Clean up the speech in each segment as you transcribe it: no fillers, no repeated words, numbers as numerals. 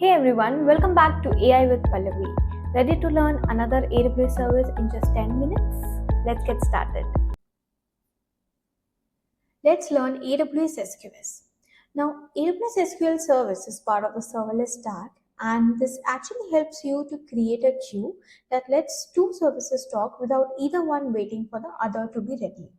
Hey everyone, welcome back to AI with Pallavi. Ready to learn another AWS service in just 10 minutes? Let's get started. Let's learn AWS SQS. Now, AWS SQL service is part of the serverless stack, and this actually helps you to create a queue that lets two services talk without either one waiting for the other to be ready.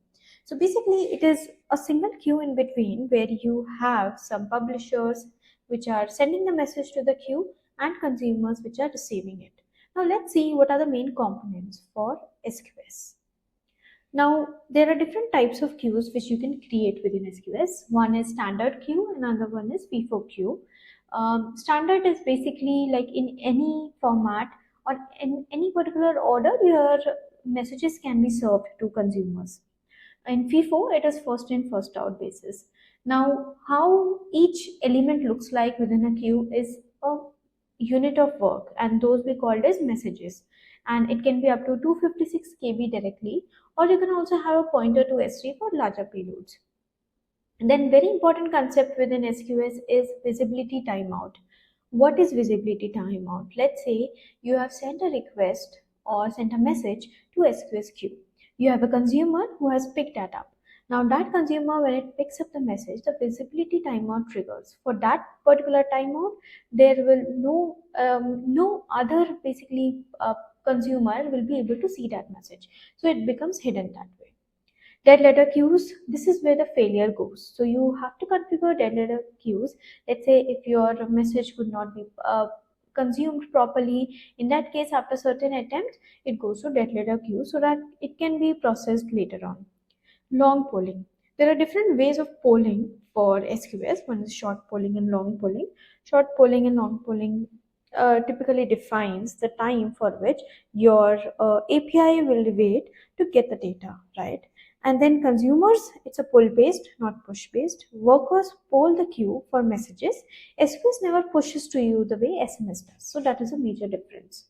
So basically, it is a single queue in between where you have some publishers which are sending the message to the queue and consumers which are receiving it. Now, let's see what are the main components for SQS. Now, there are different types of queues which you can create within SQS. One is standard queue, and another one is FIFO queue. Standard is basically like in any format or in any particular order, your messages can be served to consumers. In FIFO, it is first in, first out basis. Now, how each element looks like within a queue is a unit of work, and those we called as messages. And it can be up to 256 KB directly, or you can also have a pointer to S3 for larger payloads. And then very important concept within SQS is visibility timeout. What is visibility timeout? Let's say you have sent a request or sent a message to SQS queue. You have a consumer who has picked that up. Now that consumer, when it picks up the message, the visibility timeout triggers. For that particular timeout, there will no other consumer will be able to see that message. So it becomes hidden that way. Dead letter queues, this is where the failure goes. So you have to configure dead letter queues. Let's say if your message could not be consumed properly, in that case, after certain attempts, it goes to dead letter queue so that it can be processed later on. Long polling. There are different ways of polling for SQS. One is short polling and long polling. Short polling and long polling typically defines the time for which your API will wait to get the data, right? And then consumers, it's a pull based, not push based. Workers poll the queue for messages. SQS never pushes to you the way SMS does. So that is a major difference.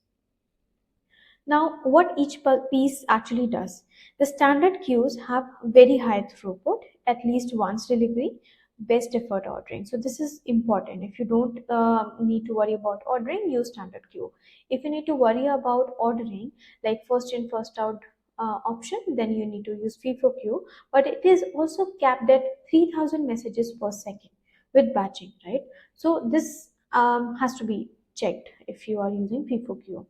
Now, what each piece actually does. The standard queues have very high throughput, at least once delivery, best effort ordering. So this is important. If you don't need to worry about ordering, use standard queue. If you need to worry about ordering, like first in, first out option, then you need to use FIFO queue. But it is also capped at 3000 messages per second with batching, right? So this has to be checked if you are using FIFO queue.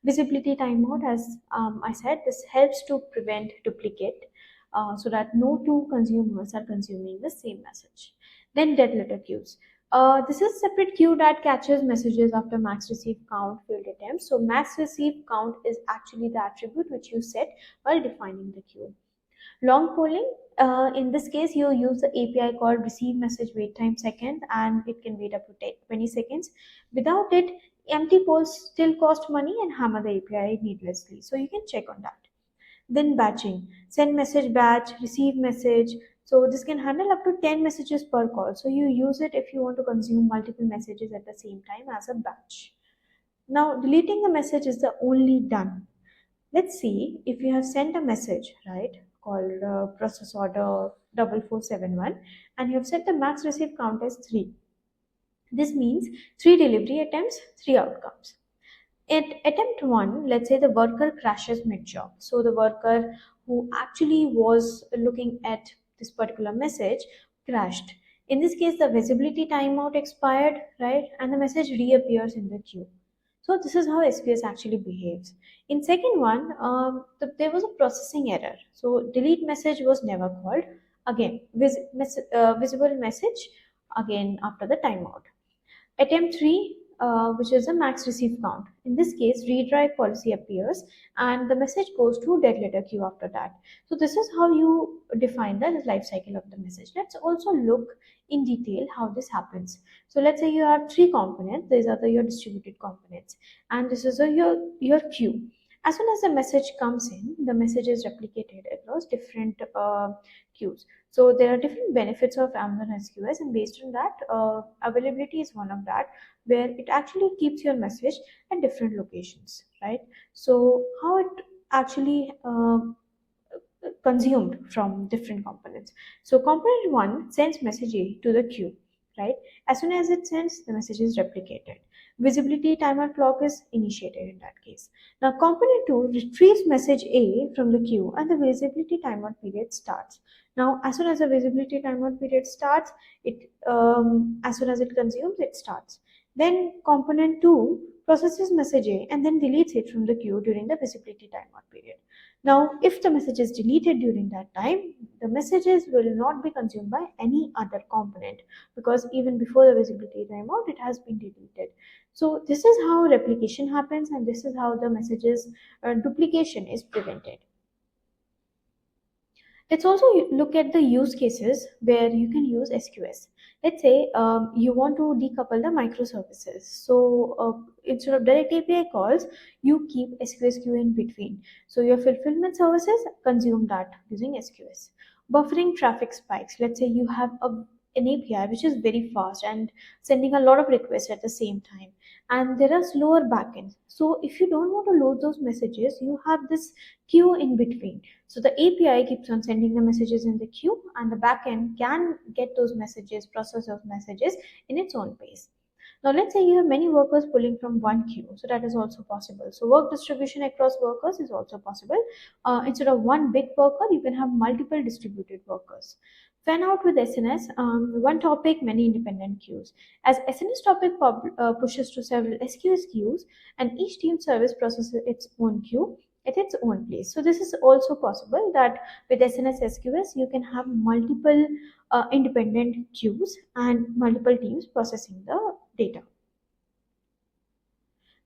Visibility timeout, as I said, this helps to prevent duplicate so that no two consumers are consuming the same message. Then dead letter queues. This is separate queue that catches messages after max receive count failed attempts. So max receive count is actually the attribute which you set while defining the queue. Long polling, in this case, you use the API called receive message wait time second, and it can wait up to 20 seconds. Without it, empty polls still cost money and hammer the API needlessly. So you can check on that. Then batching, send message batch, receive message. So this can handle up to 10 messages per call. So you use it if you want to consume multiple messages at the same time as a batch. Now deleting the message is the only done. Let's see if you have sent a message, right, called process order 4471, and you have set the max receive count as 3. This means 3 delivery attempts, 3 outcomes. At attempt 1, let's say the worker crashes mid-job. So the worker who actually was looking at this particular message crashed. In this case, the visibility timeout expired, right, and the message reappears in the queue. So this is how SQS actually behaves. In second one, there was a processing error. So delete message was never called. Again, visible message again after the timeout. Attempt 3, which is a max receive count. In this case, redrive policy appears and the message goes to dead letter queue after that. So this is how you define the life cycle of the message. Let's also look in detail how this happens. So let's say you have 3 components. These are your distributed components, and this is your queue. As soon as the message comes in, the message is replicated across different queues. So there are different benefits of Amazon SQS, and based on that, availability is one of that, where it actually keeps your message at different locations, right? So how it actually consumed from different components. So component 1 sends message A to the queue. right? As soon as it sends, the message is replicated. Visibility timer clock is initiated in that case. Now component 2 retrieves message A from the queue and the visibility timeout period starts. Now as soon as the visibility timeout period starts, as soon as it consumes, it starts. Then component 2 processes message A and then deletes it from the queue during the visibility timeout period. Now, if the message is deleted during that time, the messages will not be consumed by any other component because even before the visibility timeout, it has been deleted. So this is how replication happens, and this is how the messages duplication is prevented. Let's also look at the use cases where you can use SQS. Let's say you want to decouple the microservices. So instead of direct API calls, you keep SQS queue in between. So your fulfillment services consume that using SQS. Buffering traffic spikes. Let's say you have an API which is very fast and sending a lot of requests at the same time, and there are slower backends. So if you don't want to load those messages, you have this queue in between. So the API keeps on sending the messages in the queue, and the backend can get those messages, process those messages in its own pace. Now let's say you have many workers pulling from one queue, so that is also possible. So work distribution across workers is also possible. Instead of one big worker, you can have multiple distributed workers. Fan out with SNS, one topic, many independent queues. As SNS topic pushes to several SQS queues, and each team service processes its own queue at its own place. So this is also possible that with SNS SQS, you can have multiple independent queues and multiple teams processing the data.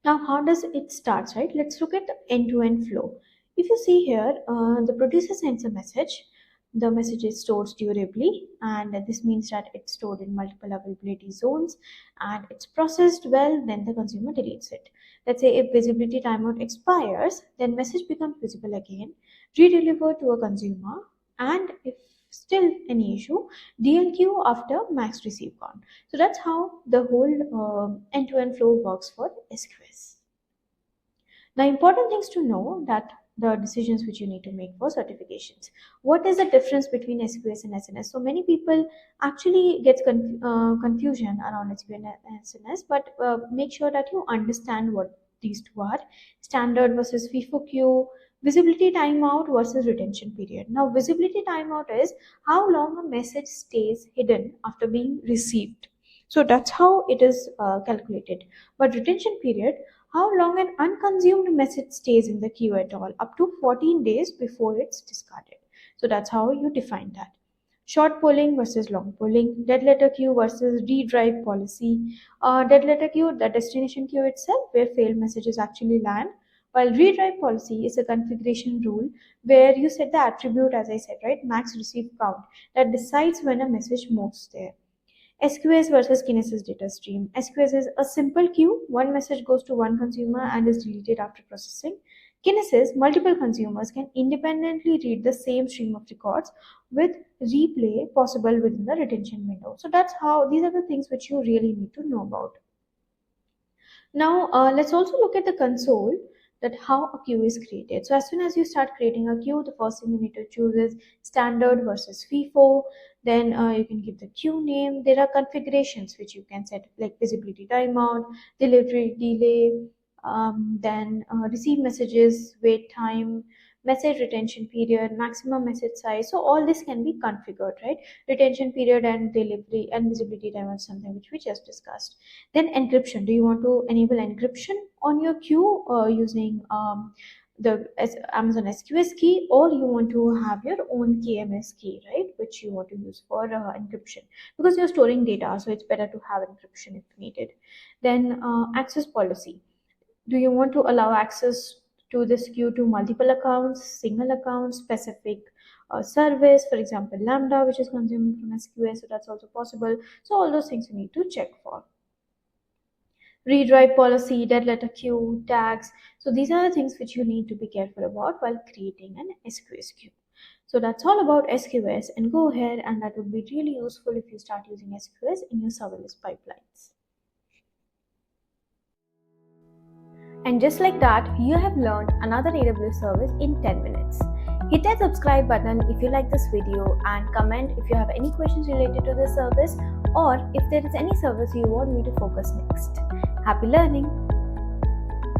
Now, how does it start, right? Let's look at the end-to-end flow. If you see here, the producer sends a message. The message is stored durably, and this means that it's stored in multiple availability zones and it's processed well, then the consumer deletes it. Let's say if visibility timeout expires, then message becomes visible again, re-delivered to a consumer, and if still any issue, DLQ after max receive count. So that's how the whole end-to-end flow works for SQS. Now, important things to know that the decisions which you need to make for certifications. What is the difference between SQS and SNS? So many people actually get confusion around SQS and SNS, but make sure that you understand what these two are: standard versus FIFO queue, visibility timeout versus retention period. Now, visibility timeout is how long a message stays hidden after being received. So that's how it is calculated. But retention period, how long an unconsumed message stays in the queue at all, up to 14 days before it's discarded. So that's how you define that. Short polling versus long polling, dead letter queue versus redrive policy. Dead letter queue, the destination queue itself, where failed messages actually land, while redrive policy is a configuration rule where you set the attribute, as I said, right, max receive count, that decides when a message moves there. SQS versus Kinesis data stream. SQS is a simple queue. One message goes to one consumer and is deleted after processing. Kinesis, multiple consumers can independently read the same stream of records with replay possible within the retention window. So that's how, these are the things which you really need to know about. Now, let's also look at the console, that how a queue is created. So as soon as you start creating a queue, the first thing you need to choose is standard versus FIFO. Then you can give the queue name. There are configurations which you can set, like visibility timeout, delivery delay, then receive messages, wait time, message retention period, maximum message size. So all this can be configured, right? Retention period and delivery and visibility time is something which we just discussed. Then encryption. Do you want to enable encryption on your queue using the Amazon SQS key, or you want to have your own KMS key, right, which you want to use for encryption, because you're storing data, so it's better to have encryption if needed. Then access policy. Do you want to allow access to this queue to multiple accounts, single accounts, specific service, for example, Lambda, which is consuming from SQS, so that's also possible. So all those things you need to check for. Redrive policy, dead letter queue, tags. So these are the things which you need to be careful about while creating an SQS queue. So that's all about SQS, and go ahead, and that would be really useful if you start using SQS in your serverless pipelines. And just like that, you have learned another AWS service in 10 minutes. Hit that subscribe button if you like this video, and comment if you have any questions related to this service, or if there is any service you want me to focus next. Happy learning!